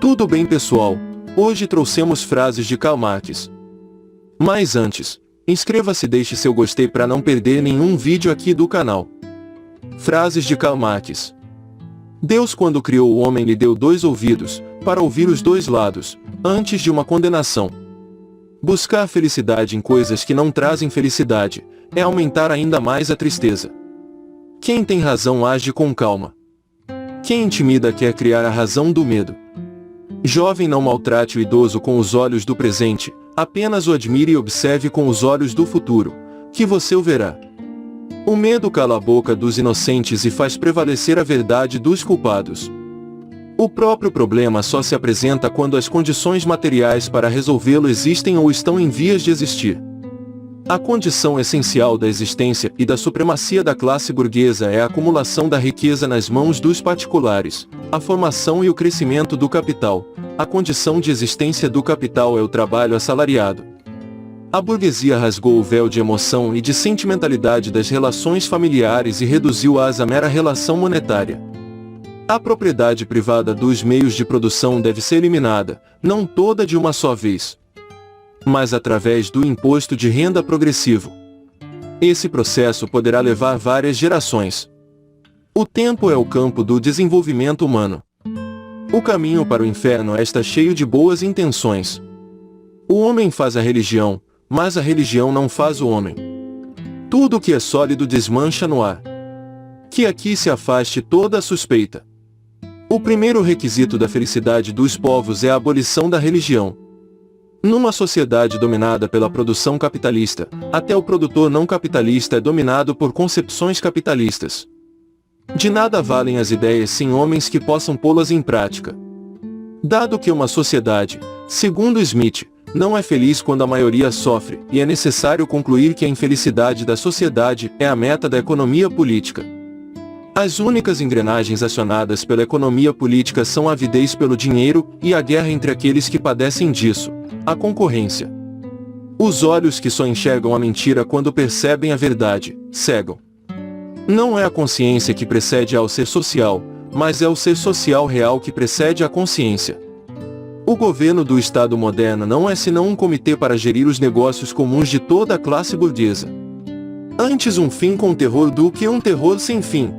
Tudo bem, pessoal? Hoje trouxemos frases de Karl Marx. Mas antes, inscreva-se e deixe seu gostei para não perder nenhum vídeo aqui do canal. Frases de Karl Marx. Deus, quando criou o homem, lhe deu 2 ouvidos, para ouvir os 2 lados, antes de uma condenação. Buscar felicidade em coisas que não trazem felicidade, é aumentar ainda mais a tristeza. Quem tem razão age com calma. Quem intimida quer criar a razão do medo. Jovem, não maltrate o idoso com os olhos do presente, apenas o admire e observe com os olhos do futuro, que você o verá. O medo cala a boca dos inocentes e faz prevalecer a verdade dos culpados. O próprio problema só se apresenta quando as condições materiais para resolvê-lo existem ou estão em vias de existir. A condição essencial da existência e da supremacia da classe burguesa é a acumulação da riqueza nas mãos dos particulares, a formação e o crescimento do capital. A condição de existência do capital é o trabalho assalariado. A burguesia rasgou o véu de emoção e de sentimentalidade das relações familiares e reduziu-as à mera relação monetária. A propriedade privada dos meios de produção deve ser eliminada, não toda de uma só vez, mas através do imposto de renda progressivo. Esse processo poderá levar várias gerações. O tempo é o campo do desenvolvimento humano. O caminho para o inferno está cheio de boas intenções. O homem faz a religião, mas a religião não faz o homem. Tudo que é sólido desmancha no ar. Que aqui se afaste toda a suspeita. O primeiro requisito da felicidade dos povos é a abolição da religião. Numa sociedade dominada pela produção capitalista, até o produtor não capitalista é dominado por concepções capitalistas. De nada valem as ideias sem homens que possam pô-las em prática. Dado que uma sociedade, segundo Smith, não é feliz quando a maioria sofre, e é necessário concluir que a infelicidade da sociedade é a meta da economia política. As únicas engrenagens acionadas pela economia política são a avidez pelo dinheiro e a guerra entre aqueles que padecem disso, a concorrência. Os olhos que só enxergam a mentira quando percebem a verdade, cegam. Não é a consciência que precede ao ser social, mas é o ser social real que precede a consciência. O governo do Estado moderno não é senão um comitê para gerir os negócios comuns de toda a classe burguesa. Antes um fim com terror do que um terror sem fim.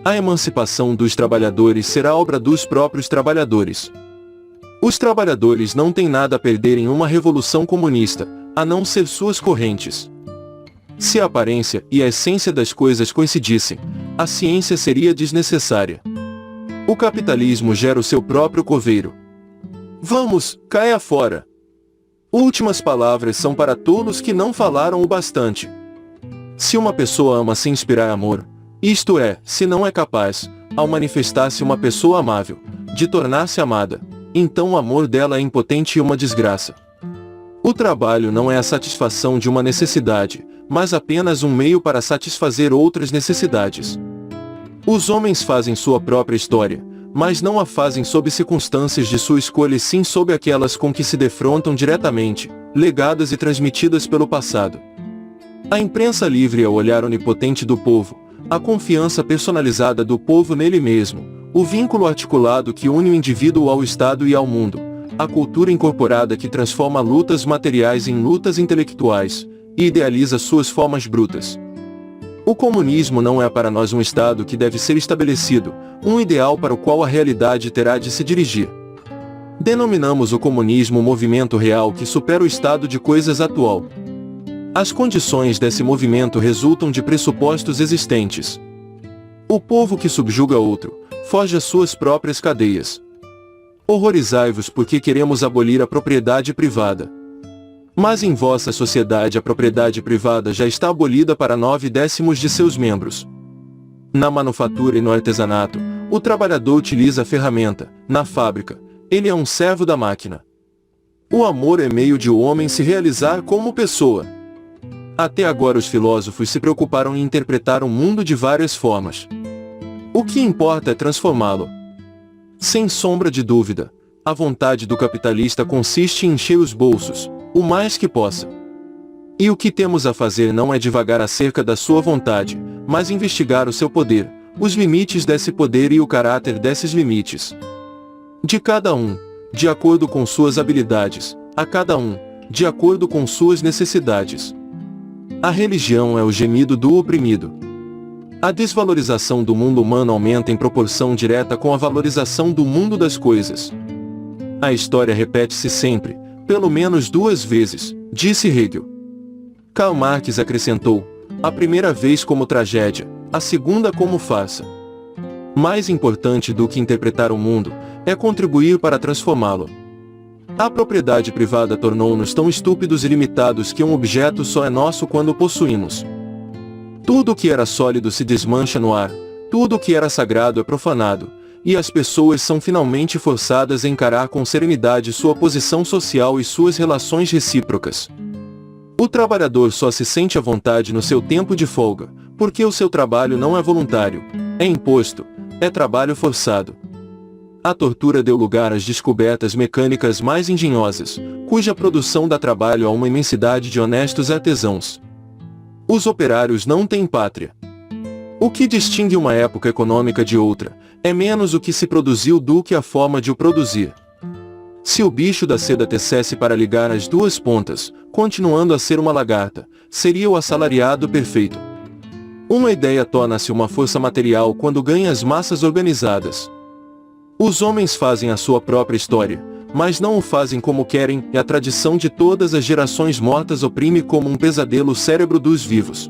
A emancipação dos trabalhadores será obra dos próprios trabalhadores. Os trabalhadores não têm nada a perder em uma revolução comunista, a não ser suas correntes. Se a aparência e a essência das coisas coincidissem, a ciência seria desnecessária. O capitalismo gera o seu próprio coveiro. Vamos, caia fora! Últimas palavras são para tolos que não falaram o bastante. Se uma pessoa ama sem inspirar amor, isto é, se não é capaz, ao manifestar-se uma pessoa amável, de tornar-se amada, então o amor dela é impotente e uma desgraça. O trabalho não é a satisfação de uma necessidade, mas apenas um meio para satisfazer outras necessidades. Os homens fazem sua própria história, mas não a fazem sob circunstâncias de sua escolha e sim sob aquelas com que se defrontam diretamente, legadas e transmitidas pelo passado. A imprensa livre é o olhar onipotente do povo, a confiança personalizada do povo nele mesmo, o vínculo articulado que une o indivíduo ao Estado e ao mundo, a cultura incorporada que transforma lutas materiais em lutas intelectuais, e idealiza suas formas brutas. O comunismo não é para nós um Estado que deve ser estabelecido, um ideal para o qual a realidade terá de se dirigir. Denominamos o comunismo um movimento real que supera o estado de coisas atual. As condições desse movimento resultam de pressupostos existentes. O povo que subjuga outro, foge às suas próprias cadeias. Horrorizai-vos porque queremos abolir a propriedade privada. Mas em vossa sociedade a propriedade privada já está abolida para 9/10 de seus membros. Na manufatura e no artesanato, o trabalhador utiliza a ferramenta, na fábrica, ele é um servo da máquina. O amor é meio de o homem se realizar como pessoa. Até agora os filósofos se preocuparam em interpretar o mundo de várias formas. O que importa é transformá-lo. Sem sombra de dúvida, a vontade do capitalista consiste em encher os bolsos, o mais que possa. E o que temos a fazer não é divagar acerca da sua vontade, mas investigar o seu poder, os limites desse poder e o caráter desses limites. De cada um, de acordo com suas habilidades, a cada um, de acordo com suas necessidades. A religião é o gemido do oprimido. A desvalorização do mundo humano aumenta em proporção direta com a valorização do mundo das coisas. A história repete-se sempre, pelo menos 2 vezes, disse Hegel. Karl Marx acrescentou, a primeira vez como tragédia, a segunda como farsa. Mais importante do que interpretar o mundo, é contribuir para transformá-lo. A propriedade privada tornou-nos tão estúpidos e limitados que um objeto só é nosso quando o possuímos. Tudo o que era sólido se desmancha no ar, tudo o que era sagrado é profanado, e as pessoas são finalmente forçadas a encarar com serenidade sua posição social e suas relações recíprocas. O trabalhador só se sente à vontade no seu tempo de folga, porque o seu trabalho não é voluntário, é imposto, é trabalho forçado. A tortura deu lugar às descobertas mecânicas mais engenhosas, cuja produção dá trabalho a uma imensidade de honestos artesãos. Os operários não têm pátria. O que distingue uma época econômica de outra, é menos o que se produziu do que a forma de o produzir. Se o bicho da seda tecesse para ligar as 2 pontas, continuando a ser uma lagarta, seria o assalariado perfeito. Uma ideia torna-se uma força material quando ganha as massas organizadas. Os homens fazem a sua própria história, mas não o fazem como querem, e a tradição de todas as gerações mortas oprime como um pesadelo o cérebro dos vivos.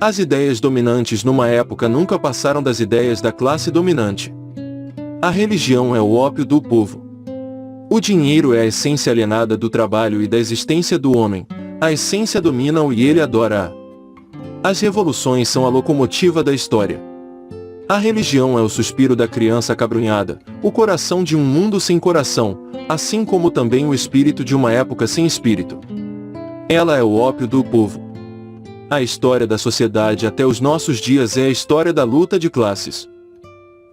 As ideias dominantes numa época nunca passaram das ideias da classe dominante. A religião é o ópio do povo. O dinheiro é a essência alienada do trabalho e da existência do homem, a essência domina-o e ele adora-a. As revoluções são a locomotiva da história. A religião é o suspiro da criança acabrunhada, o coração de um mundo sem coração, assim como também o espírito de uma época sem espírito. Ela é o ópio do povo. A história da sociedade até os nossos dias é a história da luta de classes.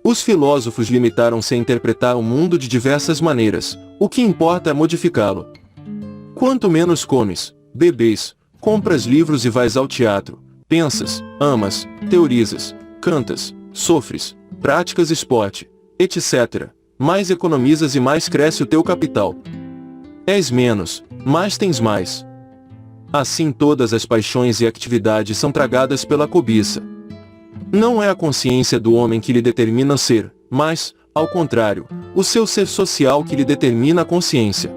Os filósofos limitaram-se a interpretar o mundo de diversas maneiras, o que importa é modificá-lo. Quanto menos comes, bebes, compras livros e vais ao teatro, pensas, amas, teorizas, cantas, sofres, praticas esporte, etc., mais economizas e mais cresce o teu capital. És menos, mais tens mais. Assim todas as paixões e atividades são tragadas pela cobiça. Não é a consciência do homem que lhe determina ser, mas, ao contrário, o seu ser social que lhe determina a consciência.